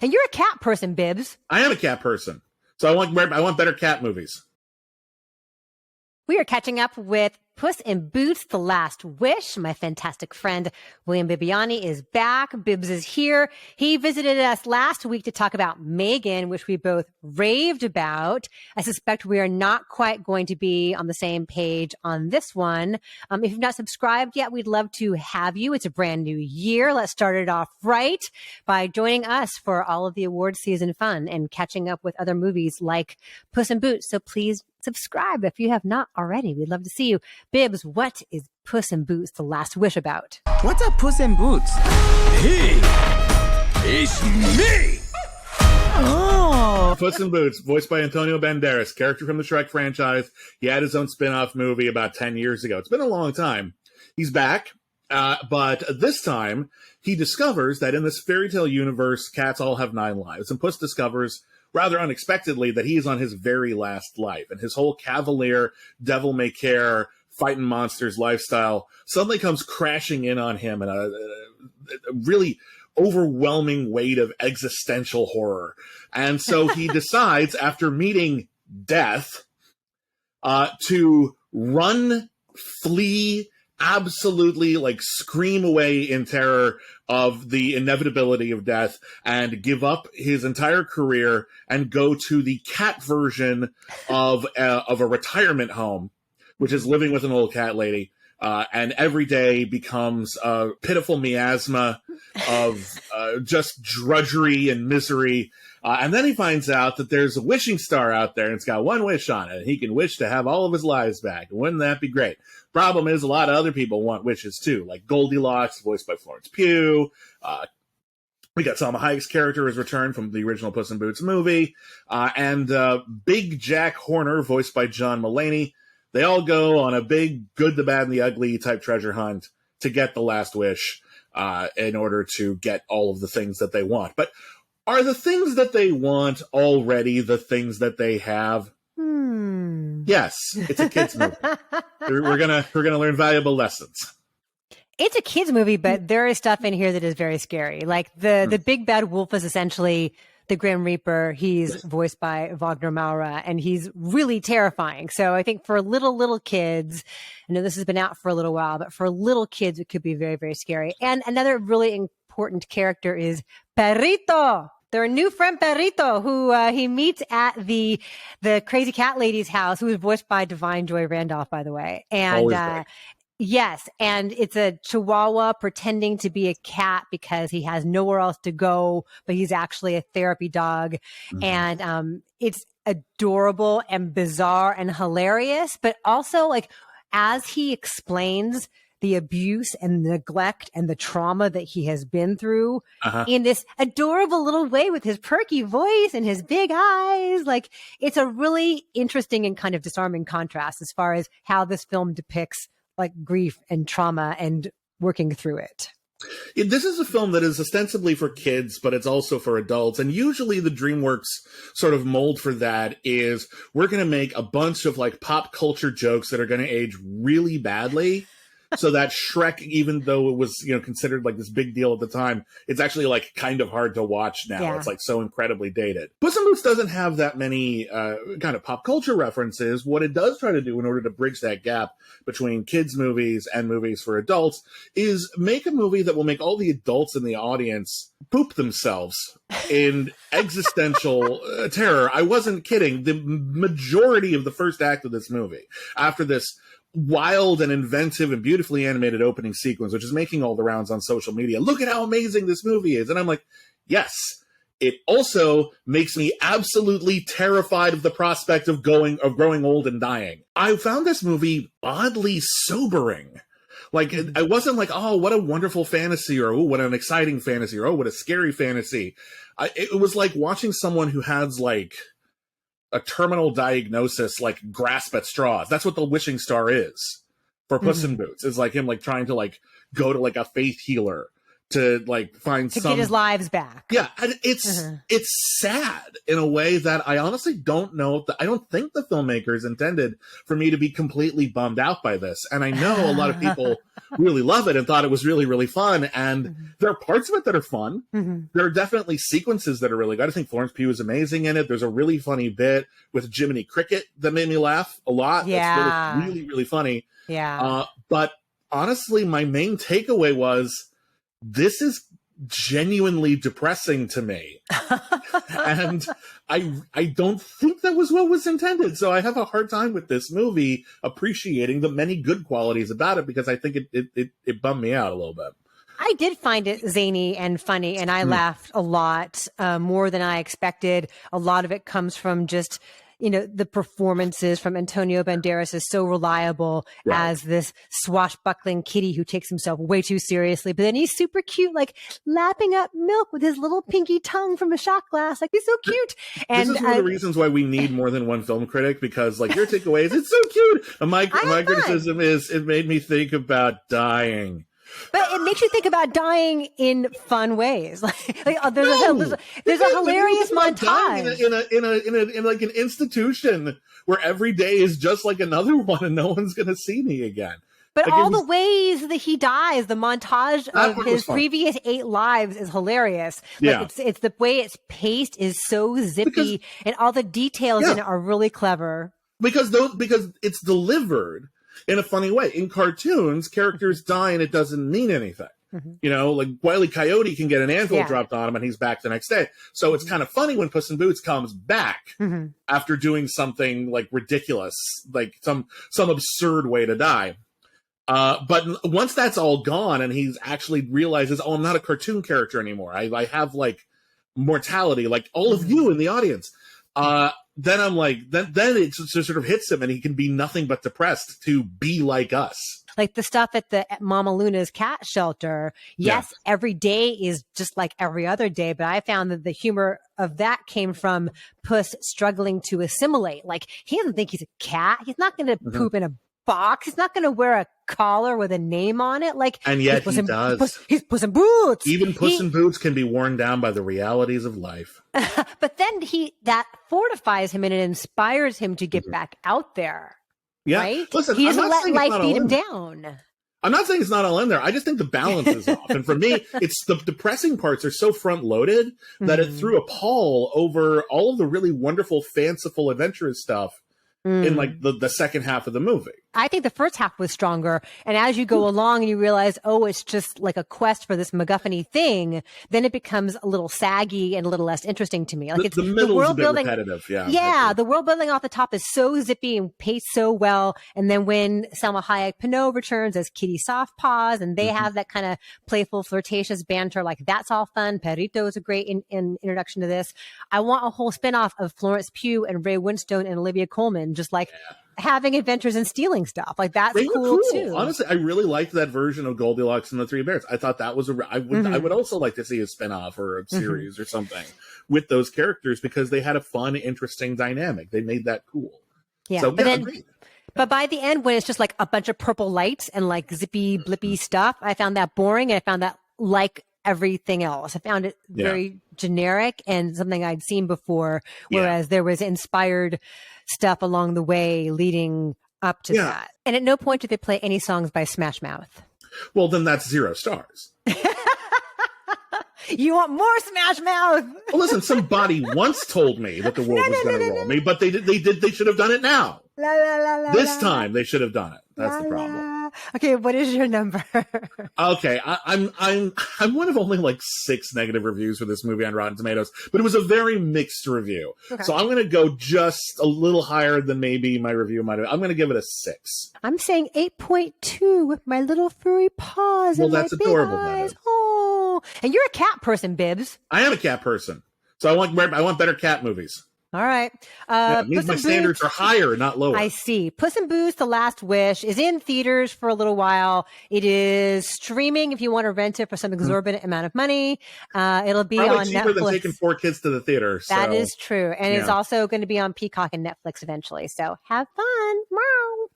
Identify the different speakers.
Speaker 1: And you're a cat person, Bibbs.
Speaker 2: I am a cat person. So I want better cat movies.
Speaker 1: We are catching up with Puss in Boots: The Last Wish. My fantastic friend William Bibbiani is back. Bibbs is here. He visited us last week to talk about Megan, which we both raved about. I suspect we are not quite going to be on the same page on this one. If you've not subscribed yet, we'd love to have you. It's a brand new year. Let's start it off right by joining us for all of the award season fun and catching up with other movies like Puss in Boots. So please subscribe if you have not already. We'd love to see you. Bibbs, what is Puss in Boots: The Last Wish about?
Speaker 3: What's a Puss in Boots? Hey, it's me!
Speaker 1: Oh.
Speaker 2: Puss in Boots, voiced by Antonio Banderas, character from the Shrek franchise. He had his own spin-off movie about 10 years ago. It's been a long time. He's back, but this time he discovers that in this fairy tale universe, cats all have 9 lives, and Puss discovers rather unexpectedly that he is on his very last life, and his whole cavalier, devil-may-care, fighting monsters lifestyle suddenly comes crashing in on him in a really overwhelming weight of existential horror. And so he decides, after meeting death, to run, flee, absolutely scream away in terror of the inevitability of death and give up his entire career and go to the cat version of a retirement home, which is living with an old cat lady. And every day becomes a pitiful miasma of just drudgery and misery. And then he finds out that there's a wishing star out there, and it's got one wish on it. And he can wish to have all of his lives back. Wouldn't that be great? Problem is, a lot of other people want wishes too, like Goldilocks, voiced by Florence Pugh. We got Salma Hayek's character has returned from the original Puss in Boots movie. And Big Jack Horner, voiced by John Mulaney. They all go on a big good, the bad, and the ugly type treasure hunt to get the last wish in order to get all of the things that they want. But are the things that they want already the things that they have? Yes, it's a kids movie. We're gonna learn valuable lessons.
Speaker 1: It's a kids movie, but there is stuff in here that is very scary. Like the big bad wolf is essentially the Grim Reaper. He's voiced by Wagner Moura, and he's really terrifying. So I think for little kids, I know this has been out for a little while, but for little kids, it could be very, very scary. And another really important character is Perrito. Their new friend Perrito, who he meets at the crazy cat lady's house, who is voiced by Divine Joy Randolph, by the way. And yes, and it's a Chihuahua pretending to be a cat because he has nowhere else to go, but he's actually a therapy dog. Mm-hmm. And it's adorable and bizarre and hilarious, but also as he explains the abuse and neglect and the trauma that he has been through in this adorable little way with his perky voice and his big eyes. It's a really interesting and kind of disarming contrast as far as how this film depicts grief and trauma and working through it.
Speaker 2: This is a film that is ostensibly for kids, but it's also for adults. And usually the DreamWorks sort of mold for that is we're going to make a bunch of pop culture jokes that are going to age really badly. So that Shrek, even though it was, considered this big deal at the time, it's actually kind of hard to watch now. Yeah. It's so incredibly dated. Puss in Boots doesn't have that many kind of pop culture references. What it does try to do in order to bridge that gap between kids' movies and movies for adults is make a movie that will make all the adults in the audience poop themselves in existential terror. I wasn't kidding. The majority of the first act of this movie, after this wild and inventive and beautifully animated opening sequence, which is making all the rounds on social media. Look at how amazing this movie is. And I'm like, yes, it also makes me absolutely terrified of the prospect of growing old and dying. I found this movie oddly sobering. I wasn't oh, what a wonderful fantasy, or oh, what an exciting fantasy, or oh, what a scary fantasy. It was like watching someone who has a terminal diagnosis, grasp at straws. That's what the wishing star is for Puss in Boots. It's him trying to go to a faith healer to like find
Speaker 1: to get his lives back.
Speaker 2: Yeah, and it's sad in a way that I honestly don't know. I don't think the filmmakers intended for me to be completely bummed out by this. And I know a lot of people really love it and thought it was really, really fun. And there are parts of it that are fun. There are definitely sequences that are really good. I think Florence Pugh is amazing in it. There's a really funny bit with Jiminy Cricket that made me laugh a lot.
Speaker 1: Yeah.
Speaker 2: That's really, really funny.
Speaker 1: Yeah.
Speaker 2: But honestly, my main takeaway was, this is genuinely depressing to me. And I don't think that was what was intended. So I have a hard time with this movie appreciating the many good qualities about it, because I think it bummed me out a little bit.
Speaker 1: I did find it zany and funny, and I laughed a lot, more than I expected. A lot of it comes from just, the performances from Antonio Banderas is so reliable as this swashbuckling kitty who takes himself way too seriously. But then he's super cute, like lapping up milk with his little pinky tongue from a shot glass. Like, he's so cute. And
Speaker 2: this is one of the reasons why we need more than one film critic, because like your takeaway is it's so cute. And my criticism is it made me think about dying.
Speaker 1: But it makes you think about dying in fun ways. There's a hilarious montage
Speaker 2: in like an institution where every day is just like another one, and no one's going to see me again.
Speaker 1: But like all the ways that he dies, the montage of his previous 8 lives is hilarious. Like it's the way it's paced is so zippy, and all the details in it are really clever.
Speaker 2: Because it's delivered in a funny way. In cartoons, characters die and it doesn't mean anything. Like Wile E. Coyote can get an anvil dropped on him and he's back the next day. So it's kind of funny when Puss in Boots comes back after doing something like ridiculous, like some absurd way to die. But once that's all gone and he actually realizes, I'm not a cartoon character anymore. I have like mortality, like all of you in the audience. Then I'm like, then it sort of hits him, and he can be nothing but depressed to be like us.
Speaker 1: Like the stuff at Mama Luna's cat shelter. Yes, every day is just like every other day, but I found that the humor of that came from Puss struggling to assimilate. Like, he doesn't think he's a cat. He's not going to poop in a box. He's not going to wear a collar with a name on it. Like,
Speaker 2: and yet he does.
Speaker 1: He's Puss in Boots.
Speaker 2: Even Puss in Boots can be worn down by the realities of life.
Speaker 1: But then that fortifies him and it inspires him to get back out there.
Speaker 2: Yeah.
Speaker 1: Right?
Speaker 2: Listen,
Speaker 1: he doesn't let life beat him down.
Speaker 2: I'm not saying it's not all in there. I just think the balance is off. And for me, it's the depressing parts are so front loaded that it threw a pall over all of the really wonderful, fanciful, adventurous stuff in like the second half of the movie.
Speaker 1: I think the first half was stronger. And as you go along and you realize, it's just like a quest for this MacGuffin-y thing, then it becomes a little saggy and a little less interesting to me. Like,
Speaker 2: the middle is a bit repetitive.
Speaker 1: Yeah, the world building off the top is so zippy and paced so well. And then when Salma Hayek Pinault returns as Kitty Softpaws, and they have that kind of playful, flirtatious banter, like that's all fun. Perrito is a great introduction to this. I want a whole spinoff of Florence Pugh and Ray Winstone and Olivia Colman, just like having adventures and stealing stuff. Like, that's cool too.
Speaker 2: Honestly, I really liked that version of Goldilocks and the Three Bears. I thought that was I would also like to see a spinoff or a series or something with those characters, because they had a fun, interesting dynamic. They made that cool.
Speaker 1: Yeah,
Speaker 2: so,
Speaker 1: but by the end, when it's just like a bunch of purple lights and like zippy blippy stuff, I found that boring, and I found that like everything else. I found it very generic and something I'd seen before, whereas there was inspired stuff along the way leading up to that. And at no point did they play any songs by Smash Mouth.
Speaker 2: Well, then that's 0 stars.
Speaker 1: You want more Smash Mouth?
Speaker 2: Well, listen, somebody once told me that the world was going to roll me, but they should have done it now. This time they should have done it. That's the problem.
Speaker 1: Okay, what is your number?
Speaker 2: Okay, I'm one of only like 6 negative reviews for this movie on Rotten Tomatoes, but it was a very mixed review. Okay. So I'm going to go just a little higher than maybe my review might have. I'm going to give it a 6.
Speaker 1: I'm saying 8.2 with my little furry paws.
Speaker 2: Well, that's adorable.
Speaker 1: Oh, and you're a cat person, Bibbs.
Speaker 2: I am a cat person, so I want better cat movies.
Speaker 1: All right.
Speaker 2: It means my standards are higher, not lower.
Speaker 1: I see. Puss in Boots: The Last Wish is in theaters for a little while. It is streaming if you want to rent it for some exorbitant amount of money. It'll be
Speaker 2: probably
Speaker 1: on
Speaker 2: cheaper
Speaker 1: Netflix.
Speaker 2: Than taking 4 kids to the theater. So.
Speaker 1: That is true. And it's also going to be on Peacock and Netflix eventually. So have fun. Meow.